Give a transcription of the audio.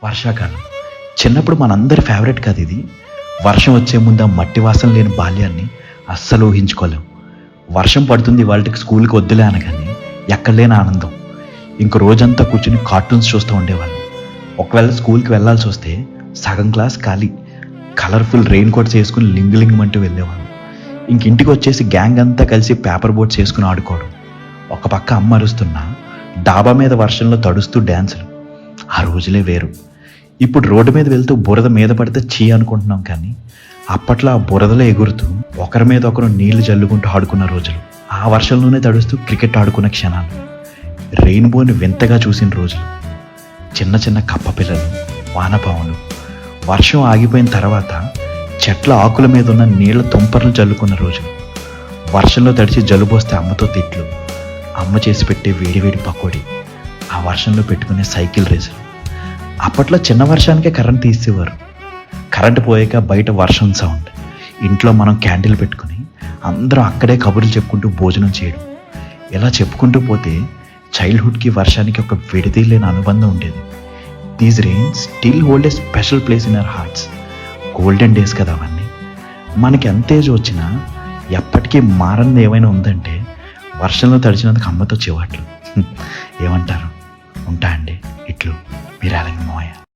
వర్షాకాలం చిన్నప్పుడు మనందరి ఫేవరెట్ కదా ఇది. వర్షం వచ్చే ముందు ఆ మట్టి వాసన లేని బాల్యాన్ని అస్సలు ఊహించుకోలేం. వర్షం పడుతుంది వాళ్ళకి స్కూల్కి వద్దులే అనగానే ఎక్కడ లేని ఆనందం. ఇంక రోజంతా కూర్చుని కార్టూన్స్ చూస్తూ ఉండేవాళ్ళం. ఒకవేళ స్కూల్కి వెళ్ళాల్సి వస్తే సగం క్లాస్ ఖాళీ, కలర్ఫుల్ రెయిన్ కోట్స్ వేసుకుని లింగులింగమంటూ వెళ్ళేవాళ్ళం. ఇంక ఇంటికి వచ్చేసి గ్యాంగ్ అంతా కలిసి పేపర్ బోట్స్ వేసుకుని ఆడుకోవడం. ఒక పక్క అమ్మ అరుస్తున్నా, డాబా మీద వర్షంలో తడుస్తూ డ్యాన్సులు. ఆ రోజులే వేరు. ఇప్పుడు రోడ్డు మీద వెళ్తూ బురద మీద పడితే చీ అనుకుంటున్నాం, కానీ అప్పట్లో ఆ బురదలో ఎగురుతూ ఒకరి మీద ఒకరు నీళ్లు జల్లుకుంటూ ఆడుకున్న రోజులు, ఆ వర్షంలోనే తడుస్తూ క్రికెట్ ఆడుకున్న క్షణాలు, రెయిన్బోని వింతగా చూసిన రోజులు, చిన్న చిన్న కప్ప పిల్లలు, వానపాములు, వర్షం ఆగిపోయిన తర్వాత చెట్ల ఆకుల మీద ఉన్న నీళ్ల తుంపర్లు జల్లుకున్న రోజులు, వర్షంలో తడిచి జలుబొస్తే అమ్మతో తిట్లు, అమ్మ చేసి పెట్టే వేడివేడి పకోడీ, ఆ వర్షంలో పెట్టుకునే సైకిల్ రేసులు. అప్పట్లో చిన్న వర్షానికే కరెంట్ తీసేవారు. కరెంటు పోయాక బయట వర్షం సౌండ్, ఇంట్లో మనం క్యాండిల్ పెట్టుకుని అందరం అక్కడే కబుర్లు చెప్పుకుంటూ భోజనం చేయడం. ఇలా చెప్పుకుంటూ పోతే చైల్డ్హుడ్కి వర్షానికి ఒక విడదీయలేని అనుబంధం ఉండేది. These rain still hold a special place in our hearts. Golden days కదా అవన్నీ. మనకి ఎంత ఏజ్ వచ్చినా ఎప్పటికీ మారనిది ఏమైనా ఉందంటే వర్షంలో తడిచినందుకు అమ్మతో చివాట్లు. ఏమంటారు? ఉంటా అండి. ఇట్లు మీరాలంగి మోయ.